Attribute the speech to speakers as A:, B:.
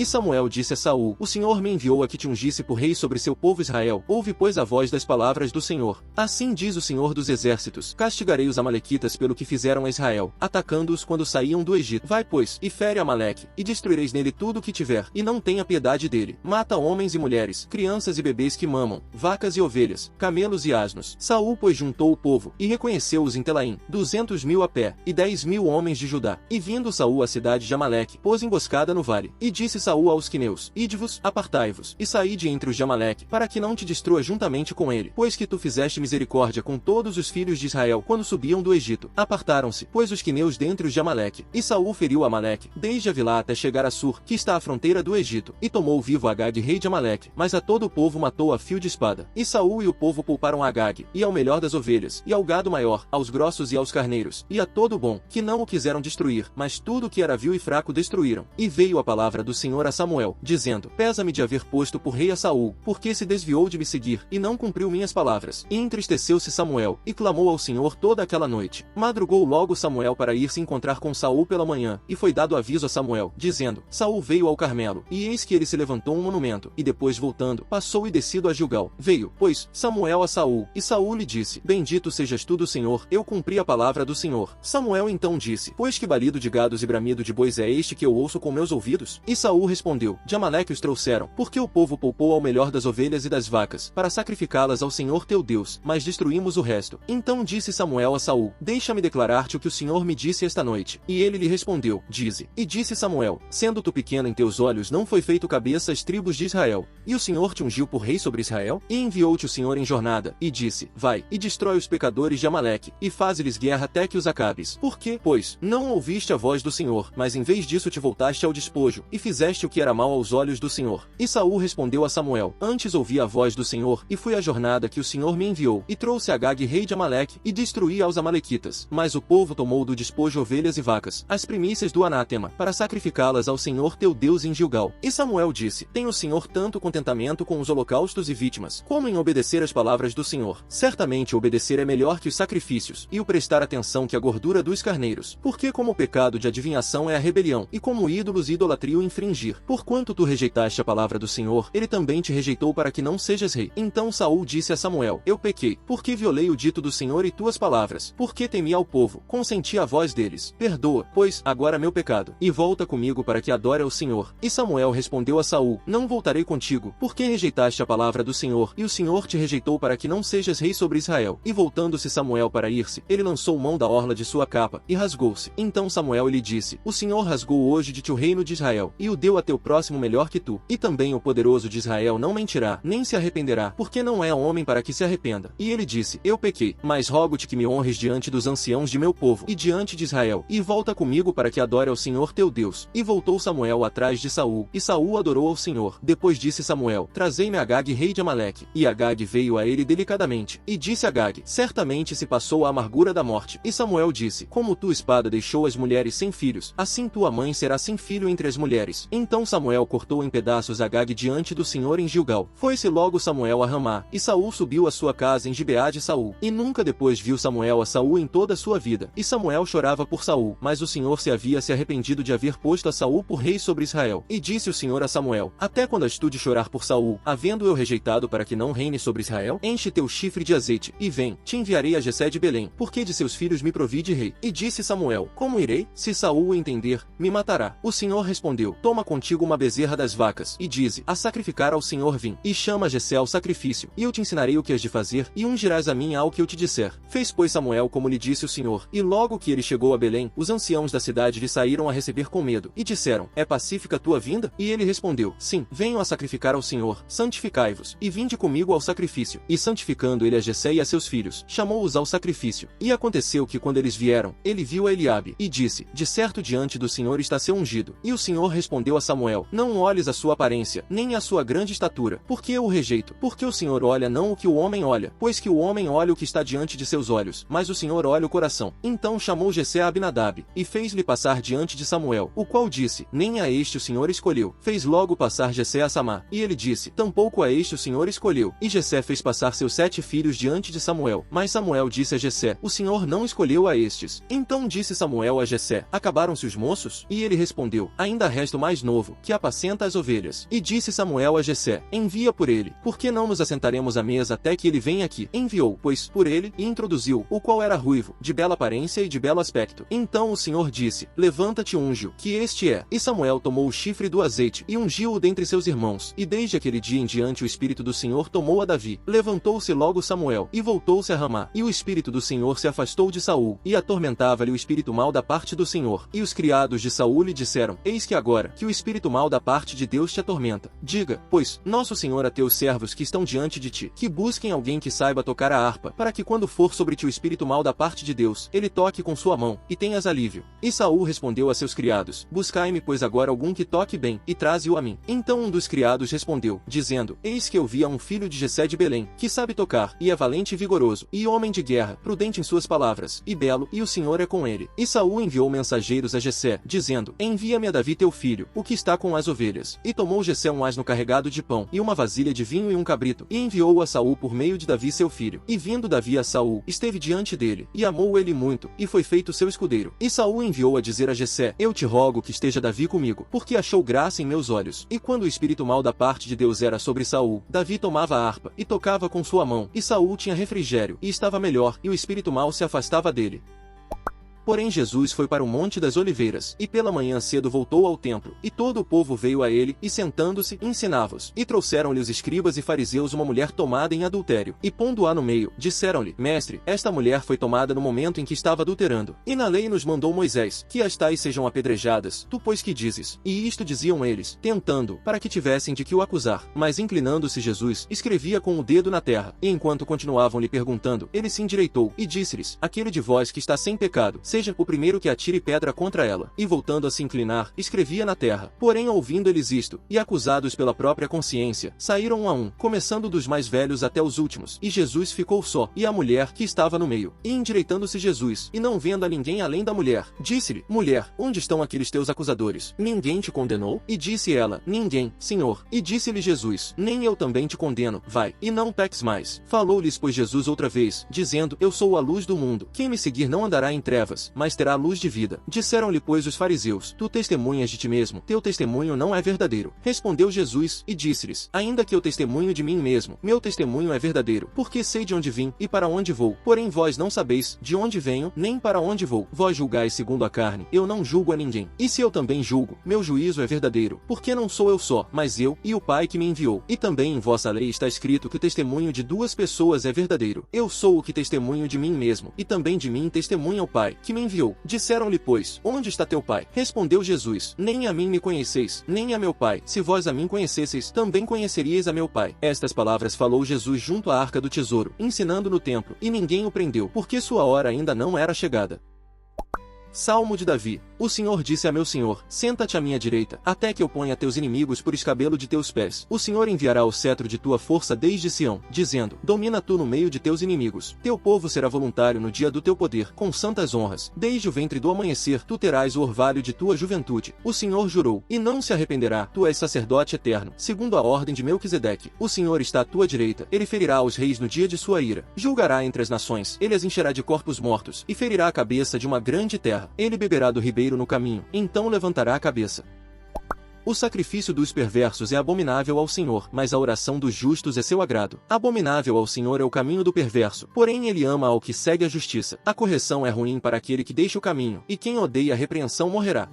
A: E Samuel disse a Saul: o Senhor me enviou a que te ungisse por rei sobre seu povo Israel. Ouve, pois, a voz das palavras do Senhor. Assim diz o Senhor dos Exércitos: castigarei os amalequitas pelo que fizeram a Israel, atacando-os quando saíam do Egito. Vai, pois, e fere Amaleque, e destruireis nele tudo o que tiver, e não tenha piedade dele. Mata homens e mulheres, crianças e bebês que mamam, vacas e ovelhas, camelos e asnos. Saul, pois, juntou o povo, e reconheceu-os em Telaim, 200.000 a pé, e 10.000 homens de Judá. E vindo Saul à cidade de Amaleque, pôs emboscada no vale. E disse Saul aos queneus: ide-vos, apartai-vos, e saí de entre os de Amaleque, para que não te destrua juntamente com ele, pois que tu fizeste misericórdia com todos os filhos de Israel quando subiam do Egito. Apartaram-se, pois, os queneus dentre os de Amaleque. E Saul feriu Amaleque, desde Avilá até chegar a Sur, que está à fronteira do Egito, e tomou vivo Agag, rei de Amaleque, mas a todo o povo matou a fio de espada. E Saul e o povo pouparam Agag, e ao melhor das ovelhas, e ao gado maior, aos grossos e aos carneiros, e a todo o bom, que não o quiseram destruir, mas tudo o que era vil e fraco destruíram. E veio a palavra do Senhor a Samuel, dizendo: pesa-me de haver posto por rei a Saul, porque se desviou de me seguir, e não cumpriu minhas palavras. E entristeceu-se Samuel, e clamou ao Senhor toda aquela noite. Madrugou logo Samuel para ir se encontrar com Saul pela manhã, e foi dado aviso a Samuel, dizendo: Saul veio ao Carmelo, e eis que ele se levantou um monumento, e depois voltando, passou e descido a Gilgal. Veio, pois, Samuel a Saul, e Saul lhe disse: bendito sejas tu do Senhor, eu cumpri a palavra do Senhor. Samuel então disse: pois que balido de gados e bramido de bois é este que eu ouço com meus ouvidos? E Saul respondeu: de Amaleque os trouxeram, porque o povo poupou ao melhor das ovelhas e das vacas, para sacrificá-las ao Senhor teu Deus, mas destruímos o resto. Então disse Samuel a Saul: deixa-me declarar-te o que o Senhor me disse esta noite. E ele lhe respondeu: dize. E disse Samuel: sendo tu pequeno em teus olhos, não foi feito cabeça às tribos de Israel, e o Senhor te ungiu por rei sobre Israel? E enviou-te o Senhor em jornada, e disse: vai, e destrói os pecadores de Amaleque, e faze-lhes guerra até que os acabes. Por quê, pois, não ouviste a voz do Senhor, mas em vez disso te voltaste ao despojo, e fizeste o que era mal aos olhos do Senhor? E Saul respondeu a Samuel: antes ouvi a voz do Senhor, e fui à jornada que o Senhor me enviou, e trouxe Agag, rei de Amaleque, e destruí aos amalequitas. Mas o povo tomou do despojo ovelhas e vacas, as primícias do anátema, para sacrificá-las ao Senhor teu Deus em Gilgal. E Samuel disse: tem o Senhor tanto contentamento com os holocaustos e vítimas, como em obedecer às palavras do Senhor. Certamente obedecer é melhor que os sacrifícios, e o prestar atenção que a gordura dos carneiros. Porque como o pecado de adivinhação é a rebelião, e como ídolos e idolatria o infringir. Porquanto tu rejeitaste a palavra do Senhor, ele também te rejeitou para que não sejas rei. Então Saul disse a Samuel: eu pequei, porque violei o dito do Senhor e tuas palavras, porque temi ao povo, consenti a voz deles. Perdoa, pois, agora meu pecado, e volta comigo para que adore ao Senhor. E Samuel respondeu a Saul: não voltarei contigo, porque rejeitaste a palavra do Senhor, e o Senhor te rejeitou para que não sejas rei sobre Israel. E voltando-se Samuel para ir-se, ele lançou mão da orla de sua capa, e rasgou-se. Então Samuel lhe disse: o Senhor rasgou hoje de ti o reino de Israel, e o deu a teu próximo melhor que tu. E também o poderoso de Israel não mentirá, nem se arrependerá, porque não é homem para que se arrependa. E ele disse: eu pequei, mas rogo-te que me honres diante dos anciãos de meu povo, e diante de Israel, e volta comigo para que adore ao Senhor teu Deus. E voltou Samuel atrás de Saul, e Saul adorou ao Senhor. Depois disse Samuel: trazei-me Agag, rei de Amaleque. E Agag veio a ele delicadamente. E disse Agag: certamente se passou a amargura da morte. E Samuel disse: como tua espada deixou as mulheres sem filhos, assim tua mãe será sem filho entre as mulheres. Então Samuel cortou em pedaços Agag diante do Senhor em Gilgal. Foi-se logo Samuel a Ramá, e Saul subiu à sua casa em Gibeá de Saul. E nunca depois viu Samuel a Saul em toda a sua vida. E Samuel chorava por Saul, mas o Senhor se havia arrependido de haver posto a Saul por rei sobre Israel. E disse o Senhor a Samuel: até quando has tu de chorar por Saul, havendo eu rejeitado para que não reine sobre Israel? Enche teu chifre de azeite, e vem, te enviarei a Jessé de Belém, porque de seus filhos me provide rei. E disse Samuel: como irei? Se Saul o entender, me matará. O Senhor respondeu: toma contigo uma bezerra das vacas, e dize: a sacrificar ao Senhor vim, e chama Jessé ao sacrifício, e eu te ensinarei o que has de fazer, e ungirás a mim ao que eu te disser. Fez pois Samuel como lhe disse o Senhor, e logo que ele chegou a Belém, os anciãos da cidade lhe saíram a receber com medo, e disseram: é pacífica a tua vinda? E ele respondeu: sim, venho a sacrificar ao Senhor, santificai-vos, e vinde comigo ao sacrifício. E santificando ele a Jessé e a seus filhos, chamou-os ao sacrifício. E aconteceu que quando eles vieram, ele viu a Eliabe, e disse: de certo diante do Senhor está seu ungido. E o Senhor respondeu a Samuel: não olhes a sua aparência, nem a sua grande estatura, porque eu o rejeito. Porque o Senhor olha não o que o homem olha, pois que o homem olha o que está diante de seus olhos, mas o Senhor olha o coração. Então chamou Jessé a Abinadab, e fez-lhe passar diante de Samuel, o qual disse: nem a este o Senhor escolheu. Fez logo passar Jessé a Samá, e ele disse: tampouco a este o Senhor escolheu. E Jessé fez passar seus 7 filhos diante de Samuel. Mas Samuel disse a Jessé: o Senhor não escolheu a estes. Então disse Samuel a Jessé: acabaram-se os moços? E ele respondeu: ainda resta o mais novo, novo, que apacenta as ovelhas. E disse Samuel a Jessé: envia por ele, porque não nos assentaremos à mesa até que ele venha aqui. Enviou, pois, por ele, e introduziu, o qual era ruivo, de bela aparência e de belo aspecto. Então o Senhor disse: levanta-te, unge-o, que este é. E Samuel tomou o chifre do azeite, e ungiu-o dentre seus irmãos. E desde aquele dia em diante o Espírito do Senhor tomou a Davi. Levantou-se logo Samuel, e voltou-se a Ramá. E o Espírito do Senhor se afastou de Saul, e atormentava-lhe o espírito mau da parte do Senhor. E os criados de Saul lhe disseram: eis que agora, que o espírito mau da parte de Deus te atormenta. Diga, pois, nosso Senhor a teus servos que estão diante de ti, que busquem alguém que saiba tocar a harpa, para que quando for sobre ti o espírito mau da parte de Deus, ele toque com sua mão, e tenhas alívio. E Saul respondeu a seus criados: buscai-me pois agora algum que toque bem, e traze-o a mim. Então um dos criados respondeu, dizendo: eis que eu vi a um filho de Jessé de Belém, que sabe tocar, e é valente e vigoroso, e homem de guerra, prudente em suas palavras, e belo, e o Senhor é com ele. E Saul enviou mensageiros a Jessé, dizendo: envia-me a Davi teu filho, o que está com as ovelhas. E tomou Jessé um asno carregado de pão, e uma vasilha de vinho e um cabrito, e enviou-o a Saul por meio de Davi seu filho. E vindo Davi a Saul, esteve diante dele, e amou ele muito, e foi feito seu escudeiro. E Saul enviou a dizer a Jessé: eu te rogo que esteja Davi comigo, porque achou graça em meus olhos. E quando o espírito mau da parte de Deus era sobre Saul, Davi tomava a harpa, e tocava com sua mão, e Saul tinha refrigério, e estava melhor, e o espírito mau se afastava dele. Porém Jesus foi para o Monte das Oliveiras, e pela manhã cedo voltou ao templo, e todo o povo veio a ele, e sentando-se, ensinava-os. E trouxeram-lhe os escribas e fariseus uma mulher tomada em adultério, e pondo-a no meio, disseram-lhe: mestre, esta mulher foi tomada no momento em que estava adulterando. E na lei nos mandou Moisés, que as tais sejam apedrejadas, tu pois que dizes? E isto diziam eles, tentando, para que tivessem de que o acusar. Mas inclinando-se Jesus, escrevia com o dedo na terra, e enquanto continuavam lhe perguntando, ele se endireitou, e disse-lhes: aquele de vós que está sem pecado, seja o primeiro que atire pedra contra ela. E voltando a se inclinar, escrevia na terra. Porém ouvindo eles isto, e acusados pela própria consciência, saíram um a um, começando dos mais velhos até os últimos. E Jesus ficou só, e a mulher que estava no meio. E endireitando-se Jesus, e não vendo a ninguém além da mulher, disse-lhe: mulher, onde estão aqueles teus acusadores? Ninguém te condenou? E disse ela: ninguém, Senhor. E disse-lhe Jesus: nem eu também te condeno, vai, e não peques mais. Falou-lhes pois Jesus outra vez, dizendo: eu sou a luz do mundo. Quem me seguir não andará em trevas, mas terá luz de vida. Disseram-lhe pois os fariseus: tu testemunhas de ti mesmo, teu testemunho não é verdadeiro. Respondeu Jesus, e disse-lhes: ainda que eu testemunho de mim mesmo, meu testemunho é verdadeiro, porque sei de onde vim, e para onde vou. Porém vós não sabeis de onde venho, nem para onde vou. Vós julgais segundo a carne, eu não julgo a ninguém. E se eu também julgo, meu juízo é verdadeiro, porque não sou eu só, mas eu, e o Pai que me enviou. E também em vossa lei está escrito que o testemunho de duas pessoas é verdadeiro. Eu sou o que testemunho de mim mesmo, e também de mim testemunha o Pai que me enviou. Disseram-lhe pois: onde está teu pai? Respondeu Jesus: nem a mim me conheceis, nem a meu pai. Se vós a mim conhecesseis, também conheceríeis a meu pai. Estas palavras falou Jesus junto à arca do tesouro, ensinando no templo, e ninguém o prendeu, porque sua hora ainda não era chegada. Salmo de Davi. O Senhor disse a meu Senhor: senta-te à minha direita, até que eu ponha teus inimigos por escabelo de teus pés. O Senhor enviará o cetro de tua força desde Sião, dizendo: domina tu no meio de teus inimigos. Teu povo será voluntário no dia do teu poder, com santas honras. Desde o ventre do amanhecer tu terás o orvalho de tua juventude. O Senhor jurou, e não se arrependerá. Tu és sacerdote eterno, segundo a ordem de Melquisedeque. O Senhor está à tua direita, ele ferirá os reis no dia de sua ira. Julgará entre as nações, ele as encherá de corpos mortos, e ferirá a cabeça de uma grande terra. Ele beberá do ribeiro no caminho, então levantará a cabeça. O sacrifício dos perversos é abominável ao Senhor, mas a oração dos justos é seu agrado. Abominável ao Senhor é o caminho do perverso, porém ele ama ao que segue a justiça. A correção é ruim para aquele que deixa o caminho, e quem odeia a repreensão morrerá.